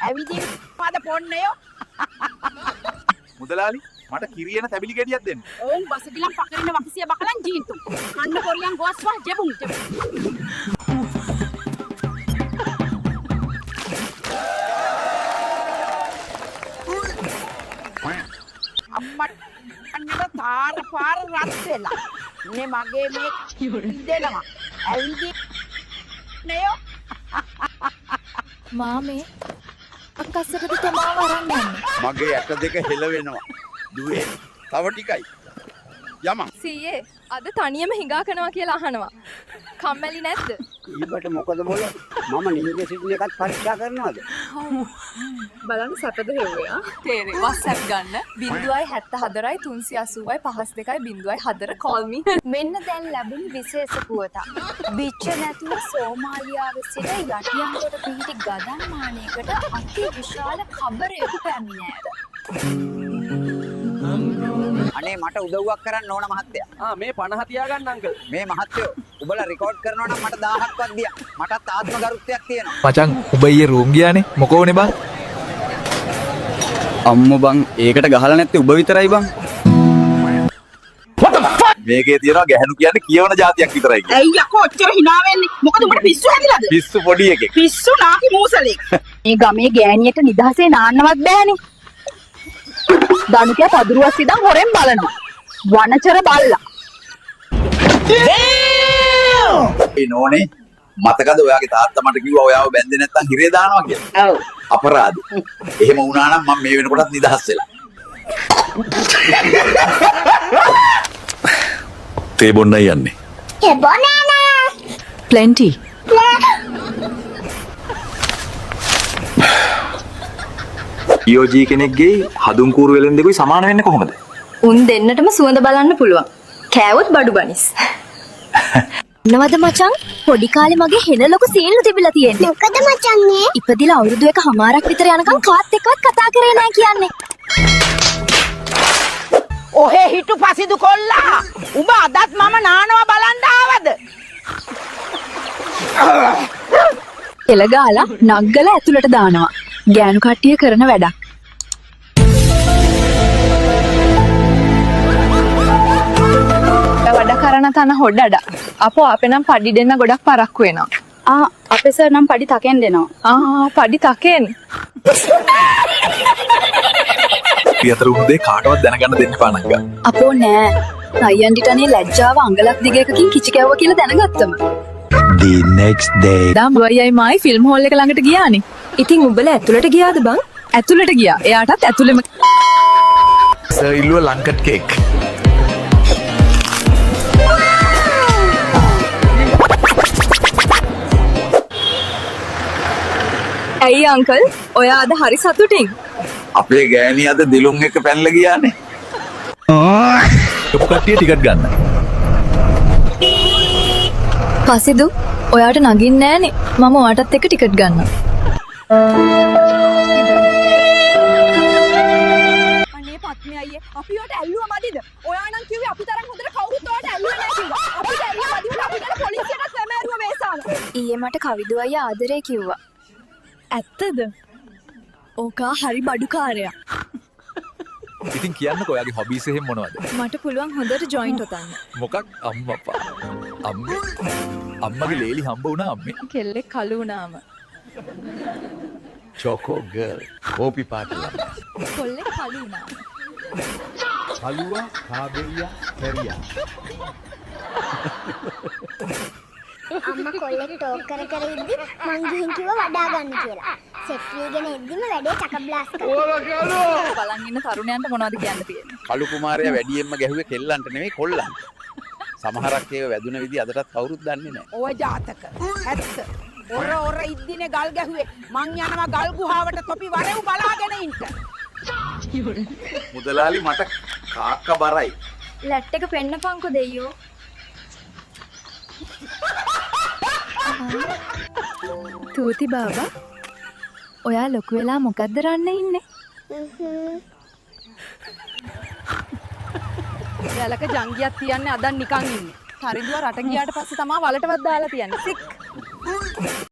ඇවිදින් පාද පොන්නයෝ. මුදලාලි මට කිරියන තැබිලි ගෙඩියක් දෙන්න. ඕම් බසගිලන් පකරින වකසිය බකලන් ජීන්තු. කන්න කොරියන් ගොස්වා ජෙබුන් ජෙබුන්. අම්මට අන්නට තාර පාර රත් වෙලා. මේ මගේ මේ දෙනවා. ඇවිදින් නයෝ. මාමේ අක්කස්සටද තමාව අරන් යන්නේ. මගේ ඇට දෙක හෙල වෙනවා. දුවේ. තව ටිකයි. යමන්. සීයේ අද තනියම හිඟා කරනවා කියලා අහනවා. කම්මැලි නැද්ද? ඊබට මොකද බොල? මම නිහිර සිටින එකත් පරීක්ෂා කරනවද? බලන්න සැපද හෙව්වයා. තේරෙයි. WhatsApp ගන්න 074යි 380යි 52යි 04 call me. මෙන්න දැන් ලැබුණු විශේෂ පුවතක්. බිච්ච නැතුව සෝමාලියාවේ සිට යටියන්කොට පිහිටි ගදන් මානයකට අති විශාල කබරයක පැමිණෑර. අනේ මට උදව්වක් කරන්න ඕන මහත්තයා. මේ 50 තියාගන්න අංකල්. මේ මහත්තයෝ උඹලා රෙකෝඩ් කරනවා නම් මට 1000ක්වත් දියා. මටත් ආත්ම ගරුත්වයක් තියෙනවා. මචං උඹ ඊයේ රූම් ගියානේ මොකෝනේ බං? අම්මෝ බං ඒකට ගහලා නැත්තේ උඹ විතරයි බං. මේකේ තියනවා ගැහණු කියන්නේ කියවන જાතියක් විතරයි කියන්නේ. ඇයි යකෝ ඔච්චර hina වෙන්නේ? මොකද උඹට පිස්සු හැදිලාද? පිස්සු පොඩි එකෙක්. පිස්සු නාකි මූසලෙක්. මේ ගමේ ගෑණියට නිදහසේ නාන්නවත් බෑනේ. දනුකියා පදුරුවක් ඉදන් හොරෙන් බලනවා. වනචර බල්ලා. ඒ නෝනේ මතකද ඔයාගේ තාත්තා මට කිව්වා ඔයාව බැන්දේ නැත්තම් හිරේ දානවා කියලා. ඔව්. අපරාධ. එහෙම වුණා නම් මම මේ වෙනකොටත් නිදහස් වෙලා. තේ බොන්නයි යන්නේ. ඒ බොනේනා. plenty. EOG කෙනෙක්ගේ හදුන් කූරු වෙලෙන් දෙකුයි සමාන වෙන්නේ කොහොමද? උන් දෙන්නටම සුවඳ බලන්න පුළුවන්. කෑවොත් බඩු බනිස්. නවද මචං පොඩි කාලේ මගේ හෙන ලොකු සීල්ලු තිබිලා තියෙන්නේ. මොකද මචං මේ? ඉපදිලා අවුරුදු 1කමාරක් විතර යනකම් කාත් එක්කවත් කතා කරේ නැහැ කියන්නේ. ඔහේ හිටු පසිදු කොල්ලා. උඹ අදත් මම නානවා බලන්න ආවද? එල ගාලා නග්ගල ඇතුළට දානවා. ගෑනු කට්ටිය කරන වැඩක්. වැඩ කරන තන හොඩඩ. අපෝ අපේ නම් පඩි දෙන්න ගොඩක් පරක්කු වෙනවා. අපේ සර් නම් පඩි තකෙන් දෙනවා. පඩි තකෙන්. පියතර උදේ කාටවත් දැනගන්න දෙන්න එපා නංගා. අපෝ නෑ. අයියන්ඩිටනේ ලැජ්ජාව අඟලක් දිගයකකින් කිචි කැවුවා කියලා දැනගත්තම. The next day. දැන් ඔයයි මායි ෆිල්ම් හෝල් එක ළඟට ගියානේ. ඉතින් උඹලා ඇතුළට ගියාද බං? ඇතුළට ගියා. එයාටත් ඇතුළෙම සර් ඉල්ලුව ලංකට් කේක්. ඇයි අංකල්? ඔයා අද හරි සතුටින්. අපේ ගෑණි අද දිලුම් එක පැනලා ගියානේ. ඔප කට්ටිය ටිකට් ගන්න. පසිදු ඔයාට නගින්නේ නෑනේ. මම ඔයාටත් එක්ක ටිකට් ගන්නම්. අනේ පත්මේ අයියේ අපි ඔයාට ඇල්ලුවා මදිද? ඔයා නම් කිව්වේ අපි තරම් හොඳට කවුරුත් ඔයාට ඇල්ලුවේ නැහැ කිව්වා. අපිට ඇල්ලුවා මදිද? අපි ගැන පොලිසියටත් වැමෑරුවා මේසාව. ඊයේ මට කවිදු අයියා ආදරේ කිව්වා. ඇත්තද? ඕකා හරි බඩුකාරයා. ඉතින් කියන්නකෝ ඔයාගේ හොබීස් එහෙම මොනවද? මට පුළුවන් හොඳට ජොයින්ට් ඔතන්න. මොකක් අම්මපා. අම්මගේ ලේලි හම්බ වුණා අම්මේ. කෙල්ලෙක් කළු වුණාම. චොකෝ ගර්ල් කෝපි පාට ළමයා. කොල්ලෙක් කළු වුණාම. හලුවා කාබෙලියා කැරියා. අම්මා කොල්ලෙක් ටෝක් කර ඉද්දි මං ගිහින් කිව්වා වඩා ගන්න කියලා. සෙට් වීගෙන එද්දිම වැඩේ චක බ්ලාස්ට් කරා. බලන් ඉන්න තරුණයන්ට මොනවද කියන්න තියෙන්නේ? කලු කුමාරයා වැඩියෙන්ම ගැහුවේ කෙල්ලන්ට නෙමෙයි කොල්ලන්ට. සමහරක් ඒව වැදුන විදි අදටත් කවුරුත් දන්නේ නැහැ. ඔය ජාතක. ඇත්ත. ඔර ඉද්දිනේ ගල් ගැහුවේ. මං යනවා ගල් ගුහාවට තොපි වරෙව් බලාගෙන ඉන්න. මුදලාලි මට කාක්ක බරයි. ලැට් එක පෙන්නපන්කෝ දෙයියෝ. තූති බාබා. ඔයා ලොකු වෙලා මොකද්ද රන්න ඉන්නේ? වැලක ජංගියක් තියන්නේ අදන් නිකන් ඉන්නේ. හරිදුව රට ගියාට පස්සේ තමයි වලටවත් දාලා තියන්නේ. සික්.